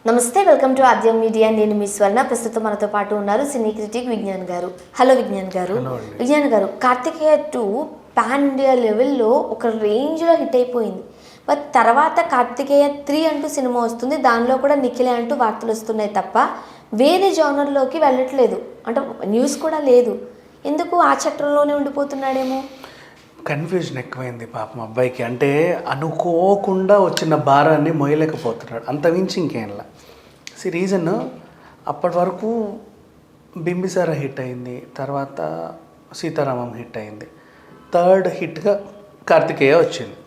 నమస్తే, welcome to Aadyam media. నేను మీ స్వర్ణ. ప్రస్తుతం మనతో పాటు ఉన్నారు సినీ క్రిటిక్ విజ్ఞాన్ గారు. హలో విజ్ఞాన్ గారు. విజ్ఞాన్ గారు, కార్తికేయ 2 పాన్ ఇండియా లెవెల్లో ఒక రేంజ్లో హిట్ అయిపోయింది. బట్ తర్వాత కార్తికేయ 3 అంటూ సినిమా వస్తుంది, దానిలో కూడా నిఖిలే అంటూ వార్తలు వస్తున్నాయి తప్ప వేరే జోనర్లోకి వెళ్ళట్లేదు, అంటే న్యూస్ కూడా లేదు. ఎందుకు ఆ చట్టంలోనే ఉండిపోతున్నాడేమో? కన్ఫ్యూజన్ ఎక్కువైంది పాపం అబ్బాయికి. అంటే అనుకోకుండా వచ్చిన భారాన్ని మోయలేకపోతున్నాడు, అంతమించి ఇంకేంలా. రీజన్ అప్పటి వరకు బింబిసార హిట్ అయింది, తర్వాత సీతారామం హిట్ అయింది, థర్డ్ హిట్గా కార్తికేయ వచ్చింది.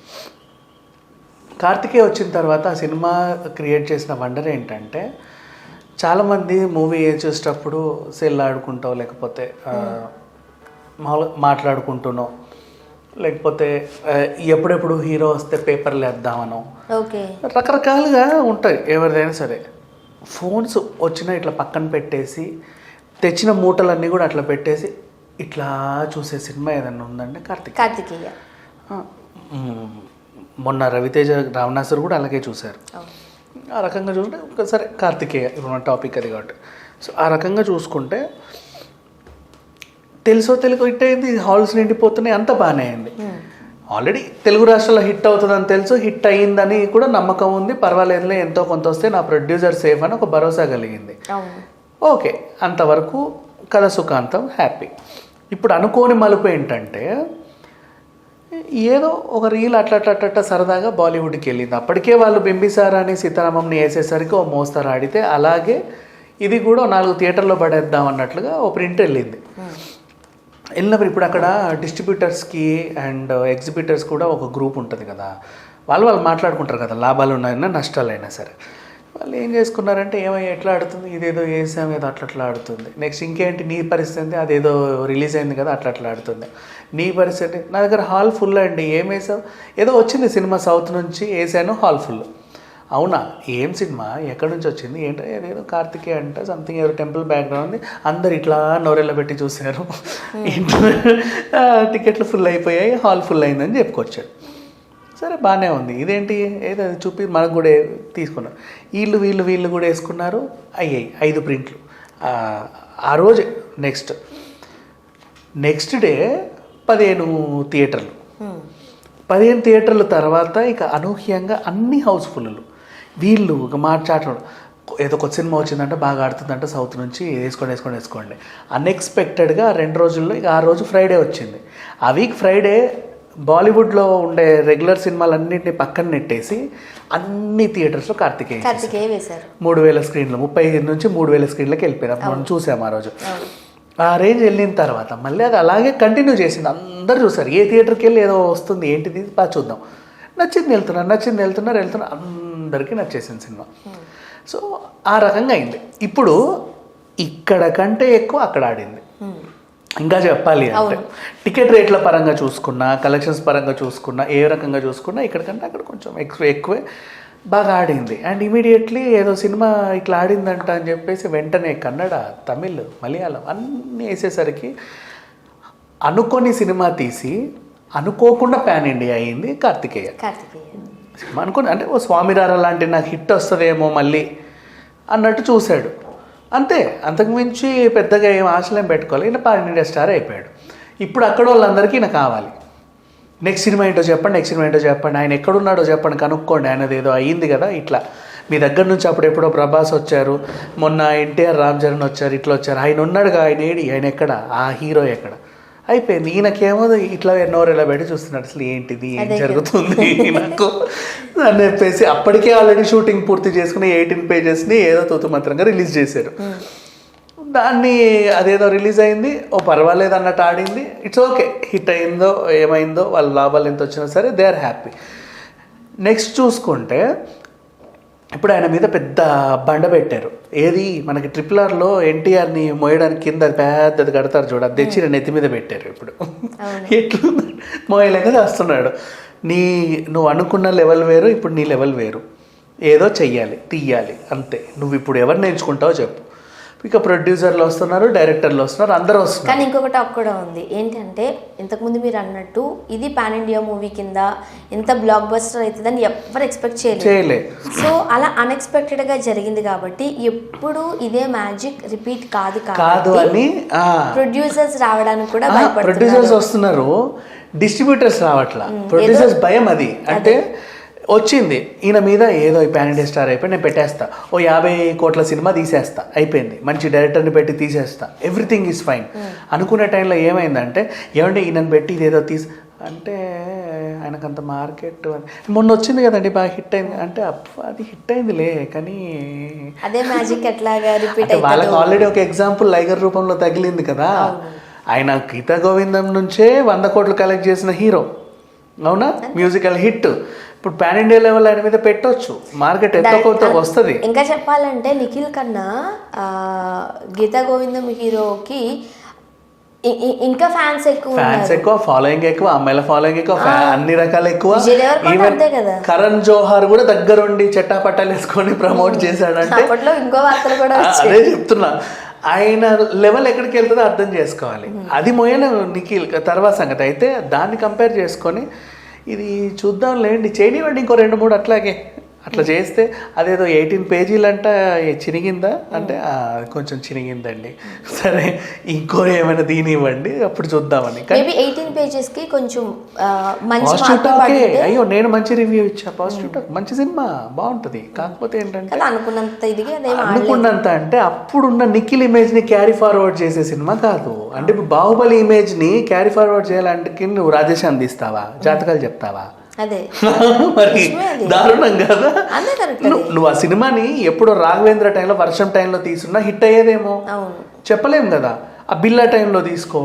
కార్తికేయ వచ్చిన తర్వాత ఆ సినిమా క్రియేట్ చేసిన వండర్ ఏంటంటే, చాలామంది మూవీ చూసేటప్పుడు సెల్ ఆడుకుంటావు, లేకపోతే మాట్లాడుకుంటున్నావు, లేకపోతే ఎప్పుడెప్పుడు హీరో వస్తే పేపర్లు వేద్దామనో, రకరకాలుగా ఉంటాయి ఎవరిదైనా సరే. ఫోన్స్ వచ్చినా ఇట్లా పక్కన పెట్టేసి, తెచ్చిన మూటలన్నీ కూడా అట్లా పెట్టేసి ఇట్లా చూసే సినిమా ఏదన్నా ఉందంటే కార్తికేయ. మొన్న రవితేజ రావణాసురు కూడా అలాగే చూశారు. ఆ రకంగా చూసుకుంటే ఒకసారి కార్తికేయ ఇప్పుడు మన టాపిక్ అది కాబట్టి, సో ఆ రకంగా చూసుకుంటే తెలుసో తెలుగు హిట్ అయింది, హాల్స్ నిండిపోతున్నాయి, అంతా బాగానే అయింది. ఆల్రెడీ తెలుగు రాష్ట్రాల్లో హిట్ అవుతుందని తెలుసు, హిట్ అయ్యిందని కూడా నమ్మకం ఉంది. పర్వాలేదులే, ఎంతో కొంత వస్తే నా ప్రొడ్యూసర్ సేఫ్ అని ఒక భరోసా కలిగింది. ఓకే, అంతవరకు కథ సుఖాంతం, హ్యాపీ. ఇప్పుడు అనుకోని మలుపు ఏంటంటే, ఏదో ఒక రీల్ అట్లా సరదాగా బాలీవుడ్కి వెళ్ళింది. అప్పటికే వాళ్ళు బింబిసారాని సీతారామంని వేసేసరికి ఓ మోస్తారు ఆడితే, అలాగే ఇది కూడా 4 థియేటర్లో పడేద్దాం అన్నట్లుగా ఓ ప్రింట్ వెళ్ళింది. వెళ్ళినప్పుడు ఇప్పుడు అక్కడ డిస్ట్రిబ్యూటర్స్కి అండ్ ఎగ్జిబిటర్స్ కూడా ఒక గ్రూప్ ఉంటుంది కదా, వాళ్ళు మాట్లాడుకుంటారు కదా, లాభాలు ఉన్నాయన్నా నష్టాలైనా సరే. వాళ్ళు ఏం చేసుకున్నారంటే, ఏమయ్యా ఎట్లా ఆడుతుంది, ఇదేదో వేసాం ఏదో అట్లా ఆడుతుంది, నెక్స్ట్ ఇంకేంటి నీ పరిస్థితి, అదేదో రిలీజ్ అయింది కదా అట్లా ఆడుతుంది, నీ పరిస్థితి, నా దగ్గర హాల్ ఫుల్ అండి, ఏం వేసావు, ఏదో వచ్చింది సినిమా సౌత్ నుంచి వేసాను హాల్ ఫుల్. అవునా, ఏం సినిమా, ఎక్కడి నుంచి వచ్చింది, ఏంటో ఏదో కార్తికేయ అంట, సంథింగ్ ఏదో టెంపుల్ బ్యాక్గ్రౌండ్ ఉంది, అందరు ఇట్లా నోరెళ్ళ పెట్టి చూశారు, టికెట్లు ఫుల్ అయిపోయాయి, హాల్ ఫుల్ అయిందని చెప్పుకొచ్చాడు. సరే బాగానే ఉంది, ఇదేంటి ఏదో చూపి మనకు కూడా తీసుకున్నారు. వీళ్ళు కూడా వేసుకున్నారు, అయ్యాయి 5 ప్రింట్లు ఆ రోజు. నెక్స్ట్ డే 15 థియేటర్లు, 15 థియేటర్ల తర్వాత ఇక అనూహ్యంగా అన్ని హౌస్ఫుల్లు. వీళ్ళు ఒక మాట్లాడడం, ఏదో కొత్త సినిమా వచ్చిందంటే బాగా ఆడుతుందంటే సౌత్ నుంచి వేసుకోండి. అన్ఎక్స్పెక్టెడ్గా 2 రోజుల్లో ఇక ఆ రోజు ఫ్రైడే వచ్చింది. ఆ వీక్ ఫ్రైడే బాలీవుడ్లో ఉండే రెగ్యులర్ సినిమాలన్నింటినీ పక్కన నెట్టేసి అన్ని థియేటర్స్లో కార్తికేయ వేశారు. 3000 స్క్రీన్లు, 30 నుంచి 3000 స్క్రీన్లకి వెళ్ళిపోయారు. మనం చూసాము ఆ రోజు. ఆ రేంజ్ వెళ్ళిన తర్వాత మళ్ళీ అది అలాగే కంటిన్యూ చేసింది. అందరూ చూసారు, ఏ థియేటర్కి వెళ్ళి ఏదో వస్తుంది ఏంటిది బాగా చూద్దాం, నచ్చింది వెళ్తున్నారు, అందరికీ నచ్చేసింది సినిమా. సో ఆ రకంగా అయింది. ఇప్పుడు ఇక్కడ కంటే ఎక్కువ అక్కడ ఆడింది. ఇంకా చెప్పాలి అంటే టికెట్ రేట్ల పరంగా చూసుకున్నా, కలెక్షన్స్ పరంగా చూసుకున్నా, ఏ రకంగా చూసుకున్నా ఇక్కడ కంటే అక్కడ కొంచెం ఎక్కువే బాగా ఆడింది. అండ్ ఇమీడియట్లీ ఏదో సినిమా ఇట్లా ఆడిందంట అని చెప్పేసి వెంటనే కన్నడ, తమిళ్, మలయాళం అన్నీ వేసేసరికి అనుకోని సినిమా తీసి అనుకోకుండా పాన్ ఇండియా అయింది కార్తికేయ. సినిమా అనుకోని అంటే ఓ స్వామిరార లాంటి నాకు హిట్ వస్తుందేమో మళ్ళీ అన్నట్టు చూశాడు, అంతే. అంతకుమించి పెద్దగా ఏం ఆశలేం పెట్టుకోవాలి. ఈయన పాన్ ఇండియా స్టార్ అయిపోయాడు. ఇప్పుడు అక్కడ వాళ్ళందరికీ ఈయన కావాలి, నెక్స్ట్ సినిమా ఏంటో చెప్పండి, ఆయన ఎక్కడున్నాడో చెప్పండి, కనుక్కోండి, ఆయనది ఏదో అయ్యింది కదా ఇట్లా. మీ దగ్గర నుంచి అప్పుడెప్పుడో ప్రభాస్ వచ్చారు, మొన్న ఎన్టీఆర్ రామ్ చరణ్ వచ్చారు, ఇట్లా వచ్చారు, ఆయన ఉన్నాడుగా, ఆయన ఏడి, ఆయన ఎక్కడ, ఆ హీరో ఎక్కడ, అయిపోయింది. ఈయనకేమో ఇట్లా నోరెలా పెట్టి చూస్తున్నాడు, అసలు ఏంటిది, ఏం జరుగుతుంది నాకు అని చెప్పేసి. అప్పటికే ఆల్రెడీ షూటింగ్ పూర్తి చేసుకుని 18 పేజెస్ని ఏదో తూతుమంత్రంగా రిలీజ్ చేశారు. దాన్ని అదేదో రిలీజ్ అయింది, పర్వాలేదు అన్నట్టు ఆడింది, ఇట్స్ ఓకే. హిట్ అయిందో ఏమైందో, వాళ్ళ లాభాలు ఎంత వచ్చినా సరే దే ఆర్ హ్యాపీ. నెక్స్ట్ చూసుకుంటే ఇప్పుడు ఆయన మీద పెద్ద బండ పెట్టారు. ఏది మనకి RRRలో ఎన్టీఆర్ని మోయడానికి కింద పెద్దది కడతారు చూడ, అది తెచ్చి నెత్తి మీద పెట్టారు. ఇప్పుడు ఎట్లు మోయలేక వస్తున్నాడు. నువ్వు అనుకున్న లెవెల్ వేరు, ఇప్పుడు నీ లెవెల్ వేరు, ఏదో చెయ్యాలి, తీయాలి, అంతే. నువ్వు ఇప్పుడు ఎవరిని ఎంచుకుంటావో చెప్పు. ఇక ప్రొడ్యూసర్లు వస్తున్నారు, డైరెక్టర్లు వస్తున్నారు, అందరూ వస్తున్నారు. కానీ ఇంకొక టాక్ కూడా ఉంది ఏంటంటే, ఇంతకుముందు మీరు అన్నట్టు ఇది పాన్ ఇండియా మూవీ కింద ఎంత బ్లాక్ బస్టర్ అవుతుందని ఎవరు ఎక్స్పెక్ట్ చేయలేదు. సో అలా అన్ఎక్స్పెక్టెడ్గా జరిగింది కాబట్టి ఎప్పుడు ఇదే మ్యాజిక్ రిపీట్ కాదు అని ప్రొడ్యూసర్స్ రావడానికి కూడా ప్రొడ్యూసర్స్ వస్తున్నారు, డిస్ట్రిబ్యూటర్స్ రావట్లా. ప్రొడ్యూసర్స్ భయం అది. అంటే వచ్చింది ఈయన మీద ఏదో పాన్ ఇండియా స్టార్ అయిపోయి నేను పెట్టేస్తా, ఓ 50 కోట్ల సినిమా తీసేస్తా, అయిపోయింది, మంచి డైరెక్టర్ని పెట్టి తీసేస్తా, ఎవ్రీథింగ్ ఈజ్ ఫైన్ అనుకునే టైంలో ఏమైందంటే, ఏమంటే ఈయనను పెట్టి ఇదేదో అంటే ఆయనకంత మార్కెట్ మొన్న వచ్చింది కదండి బాగా హిట్ అయింది అంటే, అది హిట్ అయిందిలే కానీ అదే మ్యాజిక్ ఎట్లాగా రిపీట్ వాళ్ళకి ఆల్రెడీ ఒక ఎగ్జాంపుల్ లైగర్ రూపంలో తగిలింది కదా. ఆయన గీతా గోవిందం నుంచే 100 కోట్లు కలెక్ట్ చేసిన హీరో, అవునా, మ్యూజికల్ హిట్. ఇప్పుడు పాన్ ఇండియా లెవెల్ ఆయన మీద పెట్టొచ్చు, మార్కెట్ ఎంతో వస్తుంది. ఇంకా చెప్పాలంటే నిఖిల్ కన్నా గీతా గోవిందం హీరోకి ఇంకా ఫ్యాన్స్ ఎక్కువ, ఫాలోయింగ్ ఎక్కువ, అమ్మాయిల ఫాలోయింగ్ ఎక్కువ, అన్ని రకాల ఎక్కువ. ఈవెన్ కరణ్ జోహార్ కూడా దగ్గరుండి చెట్టాపట్టాలు వేసుకొని ప్రమోట్ చేశాడంటే ఇంకో వార్తలు కూడా అదే చెప్తున్నా. ఆయన లెవెల్ ఎక్కడికి వెళ్తుందో అర్థం చేసుకోవాలి. అది మోయన నిఖిల్ తర్వాత సంగతి అయితే దాన్ని కంపేర్ చేసుకొని ఇది చూద్దాం లేండి, చేయనివ్వండి ఇంకో 2-3 అట్లాగే. అట్లా చేస్తే అదేదో 18 పేజీలంట చినిగిందా అంటే కొంచెం చినిగిందండి, సరే ఇంకో ఏమైనా దీని ఇవ్వండి అప్పుడు చూద్దామని. 18 పేజెస్కి కొంచెం పాజిటివ్ టాకే. అయ్యో నేను మంచి రివ్యూ ఇచ్చా, పాజిటివ్ టాక్, మంచి సినిమా బాగుంటుంది. కాకపోతే ఏంటంటే అనుకున్నంత అంటే అప్పుడున్న నిఖిల్ ఇమేజ్ని క్యారీ ఫార్వర్డ్ చేసే సినిమా కాదు. అంటే ఇప్పుడు బాహుబలి ఇమేజ్ని క్యారీ ఫార్వర్డ్ చేయాలంటే నువ్వు రాజేష్ అందిస్తావా, జాతకాలు చెప్తావా? మరి దారుణం కదా. నువ్వు ఆ సినిమాని ఎప్పుడో రాఘవేంద్ర టైంలో వర్షం టైంలో తీసున్నా హిట్ అయ్యేదేమో, చెప్పలేం కదా. ఆ బిల్లా టైంలో తీసుకో,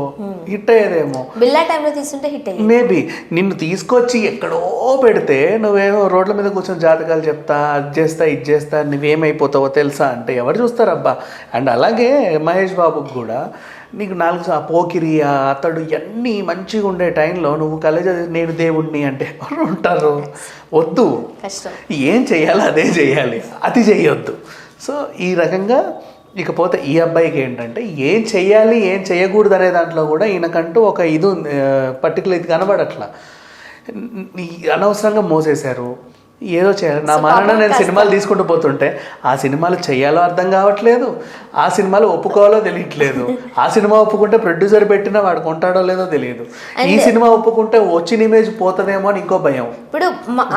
హిట్ అయ్యేదేమో. బిల్లా టైంలో తీసుకుంటే హిట్ అయ్యేది మేబీ. నిన్ను తీసుకొచ్చి ఎక్కడో పెడితే నువ్వేమో రోడ్ల మీద కూర్చొని జాతకాలు చెప్తా, అది చేస్తా, ఇది చేస్తా, నువ్వేమైపోతావో తెలుసా అంటే ఎవరు చూస్తారబ్బా. అండ్ అలాగే మహేష్ బాబుకి కూడా నీకు 4 పోకిరి అతడు ఇవన్నీ మంచిగా ఉండే టైంలో నువ్వు కలేజ నేను దేవుణ్ణి అంటే ఎవరు ఉంటారు? వద్దు, ఏం చెయ్యాలో అదే చెయ్యాలి, అది చెయ్యొద్దు. సో ఈ రకంగా ఇకపోతే ఈ అబ్బాయికి ఏంటంటే ఏం చెయ్యాలి ఏం చేయకూడదు అనే దాంట్లో కూడా ఈయనకంటూ ఒక ఇది పర్టికులర్ ఇది కనబడట్లా. అనవసరంగా మోసేశారు, ఏదో చేయాలి. నా మానన నేను సినిమాలు తీసుకుంటూ పోతుంటే ఆ సినిమాలు చెయ్యాలో అర్థం కావట్లేదు, ఆ సినిమాలు ఒప్పుకోవాలో తెలియట్లేదు. ఆ సినిమా ఒప్పుకుంటే ప్రొడ్యూసర్ పెట్టినా వాడు కొంటాడో లేదో తెలియదు. ఈ సినిమా ఒప్పుకుంటే వచ్చిన ఇమేజ్ పోతుందేమో అని ఇంకో భయం. ఇప్పుడు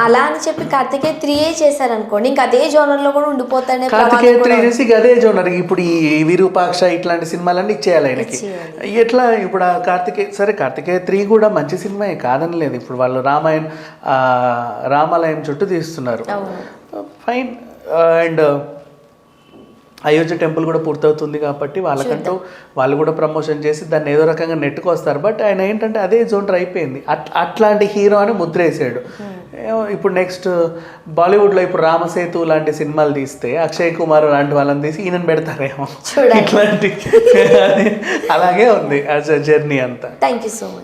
అలా అని చెప్పి కార్తికేయ 3 చేశారనుకోండి, ఇంకా అదే జోనర్ లో కూడా ఉండిపోతానే. కార్తికేయ 3 చేసి అదే జోనర్. ఇప్పుడు ఈ విరూపాక్ష ఇట్లాంటి సినిమాలన్నీ ఇచ్చేయాలి ఆయనకి. ఎట్లా ఇప్పుడు ఆ కార్తికేయ 3 కూడా మంచి సినిమా కాదని లేదు. ఇప్పుడు వాళ్ళు రామాలయం చుట్టూ తీస్తున్నారు, ఫైన్. అండ్ అయోధ్య టెంపుల్ కూడా పూర్తవుతుంది కాబట్టి వాళ్ళకంటూ వాళ్ళు కూడా ప్రమోషన్ చేసి దాన్ని ఏదో రకంగా నెట్టుకు వస్తారు. బట్ ఆయన ఏంటంటే అదే జోనర్ అయిపోయింది. అట్లాంటి హీరో అని ముద్ర వేసాడు. ఇప్పుడు నెక్స్ట్ బాలీవుడ్లో ఇప్పుడు రామసేతు లాంటి సినిమాలు తీస్తే అక్షయ్ కుమార్ లాంటి వాళ్ళని తీసి ఈయనను పెడతారేమో, ఇట్లాంటి అలాగే ఉంది యాజ్ అ జర్నీ అంతా. Thank you so much.